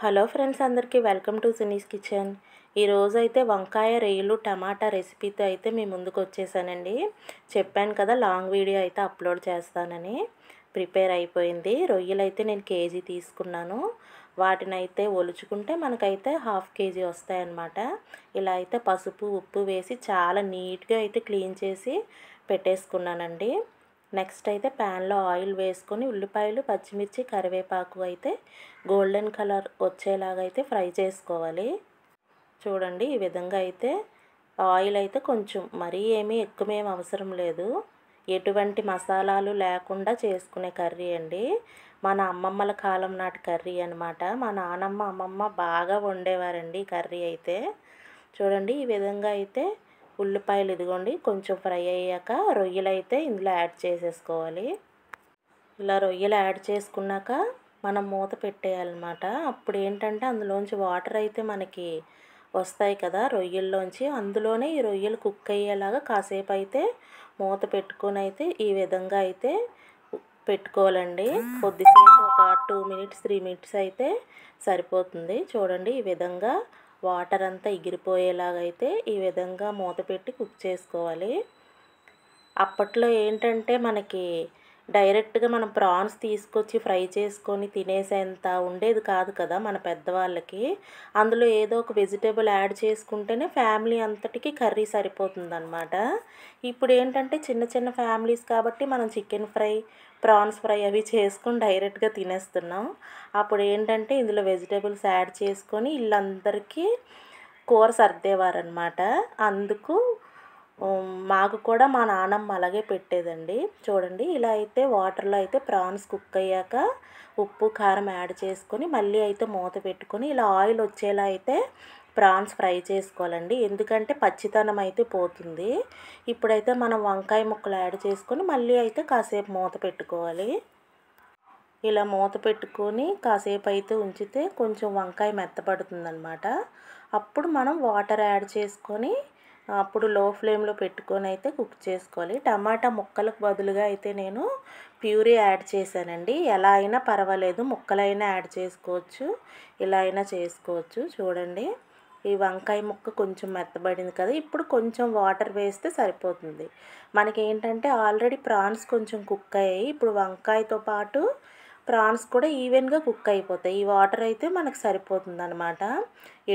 Hello friends, అందరికీ welcome to సినీస్ kitchen. ఈరోజు అయితే వంకాయ రొయ్యలు టమాటా రెసిపీతో అయితే మీ ముందుకు వచ్చేసానండి. చెప్పాను కదా లాంగ్ వీడియో అయితే అప్లోడ్ చేస్తానని. ప్రిపేర్ అయిపోయింది. రొయ్యలు అయితే నేను కేజీ తీసుకున్నాను. వాటిని అయితే ఒలుచుకుంటే మనకైతే హాఫ్ కేజీ వస్తాయన్నమాట. ఇలా అయితే పసుపు ఉప్పు వేసి చాలా నీట్గా అయితే క్లీన్ చేసి పెట్టేసుకున్నానండి. నెక్స్ట్ అయితే ప్యాన్లో ఆయిల్ వేసుకొని ఉల్లిపాయలు పచ్చిమిర్చి కరివేపాకు అయితే గోల్డెన్ కలర్ వచ్చేలాగా అయితే ఫ్రై చేసుకోవాలి. చూడండి, ఈ విధంగా అయితే ఆయిల్ అయితే కొంచెం మరీ ఏమీ ఎక్కువేం అవసరం లేదు. ఎటువంటి మసాలాలు లేకుండా చేసుకునే కర్రీ అండి. మన అమ్మమ్మల కాలం నాటి కర్రీ అనమాట. మా నానమ్మ అమ్మమ్మ బాగా వండేవారండి ఈ కర్రీ అయితే. చూడండి, ఈ విధంగా అయితే ఉల్లిపాయలు ఇదిగోండి కొంచెం ఫ్రై అయ్యాక రొయ్యలు అయితే ఇందులో యాడ్ చేసేసుకోవాలి. ఇలా రొయ్యలు యాడ్ చేసుకున్నాక మనం మూత పెట్టేయాలన్నమాట. అప్పుడు ఏంటంటే అందులోంచి వాటర్ అయితే మనకి వస్తాయి కదా రొయ్యల్లోంచి, అందులోనే ఈ రొయ్యలు కుక్ అయ్యేలాగా కాసేపు అయితే మూత పెట్టుకొని అయితే ఈ విధంగా అయితే పెట్టుకోవాలండి. కొద్దిసేపు ఒక 2 మినిట్స్ 3 మినిట్స్ అయితే సరిపోతుంది. చూడండి, ఈ విధంగా వాటర్ అంతా ఎగిరిపోయేలాగా అయితే ఈ విధంగా మూత పెట్టి కుక్ చేసుకోవాలి. అప్పట్లో ఏంటంటే మనకి డైరెక్ట్గా మనం ప్రాన్స్ తీసుకొచ్చి ఫ్రై చేసుకొని తినేసేంత ఉండేది కాదు కదా మన పెద్దవాళ్ళకి. అందులో ఏదో ఒక వెజిటేబుల్ యాడ్ చేసుకుంటేనే ఫ్యామిలీ అంతటికి కర్రీ సరిపోతుందన్నమాట. ఇప్పుడు ఏంటంటే చిన్న చిన్న ఫ్యామిలీస్ కాబట్టి మనం చికెన్ ఫ్రై ప్రాన్స్ ఫ్రై అవి చేసుకొని డైరెక్ట్గా తినేస్తున్నాం. అప్పుడు ఏంటంటే ఇందులో వెజిటేబుల్స్ యాడ్ చేసుకొని ఇల్లందరికీ కూర సర్దేవారనమాట. అందుకు మాకు కూడా మా నాన్నమ్మ అలాగే పెట్టేదండి. చూడండి, ఇలా అయితే వాటర్లో అయితే ప్రాన్స్ కుక్ అయ్యాక ఉప్పు కారం యాడ్ చేసుకొని మళ్ళీ అయితే మూత పెట్టుకొని ఇలా ఆయిల్ వచ్చేలా అయితే ప్రాన్స్ ఫ్రై చేసుకోవాలండి. ఎందుకంటే పచ్చితనం అయితే పోతుంది. ఇప్పుడైతే మనం వంకాయ ముక్కలు యాడ్ చేసుకొని మళ్ళీ అయితే కాసేపు మూత పెట్టుకోవాలి. ఇలా మూత పెట్టుకొని కాసేపు అయితే ఉంచితే కొంచెం వంకాయ మెత్తపడుతుందన్నమాట. అప్పుడు మనం వాటర్ యాడ్ చేసుకొని అప్పుడు లో ఫ్లేమ్లో పెట్టుకొని అయితే కుక్ చేసుకోవాలి. టమాటా ముక్కలకు బదులుగా అయితే నేను ప్యూరీ యాడ్ చేశానండి. ఎలా అయినా పర్వాలేదు, ముక్కలైనా యాడ్ చేసుకోవచ్చు, ఇలా అయినా చేసుకోవచ్చు. చూడండి, ఈ వంకాయ ముక్క కొంచెం మెత్తబడింది కదా, ఇప్పుడు కొంచెం వాటర్ వేస్తే సరిపోతుంది. మనకి ఏంటంటే ఆల్రెడీ ప్రాన్స్ కొంచెం కుక్ అయ్యాయి. ఇప్పుడు వంకాయతో పాటు ప్రాన్స్ కూడా ఈవెన్గా కుక్ అయిపోతాయి. ఈ వాటర్ అయితే మనకు సరిపోతుంది అనమాట.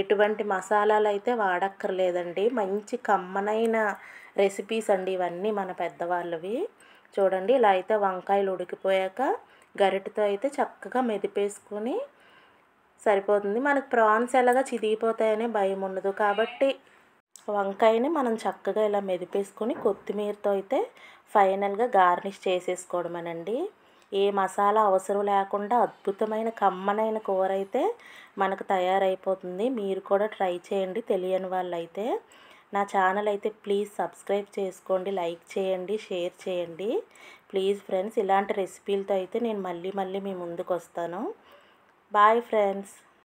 ఎటువంటి మసాలాలు అయితే వాడక్కర్లేదండి. మంచి కమ్మనైన రెసిపీస్ అండి ఇవన్నీ మన పెద్దవాళ్ళవి. చూడండి, ఇలా అయితే వంకాయలు ఉడికిపోయాక గరిటెతో అయితే చక్కగా మెదిపేసుకొని సరిపోతుంది. మనకు ప్రాన్స్ ఎలాగా చిదిగిపోతాయనే భయం ఉండదు కాబట్టి వంకాయని మనం చక్కగా ఇలా మెదిపేసుకొని కొత్తిమీరతో అయితే ఫైనల్గా గార్నిష్ చేసేసుకోవడమేనండి. ఏ మసాలా అవసరం లేకుండా అద్భుతమైన కమ్మనైన కూర అయితే మనకు తయారైపోతుంది. మీరు కూడా ట్రై చేయండి తెలియని వాళ్ళైతే. నా ఛానల్ అయితే ప్లీజ్ సబ్స్క్రైబ్ చేసుకోండి, లైక్ చేయండి, షేర్ చేయండి ప్లీజ్ ఫ్రెండ్స్. ఇలాంటి రెసిపీలతో అయితే నేను మళ్ళీ మీ ముందుకు వస్తాను. Bye friends.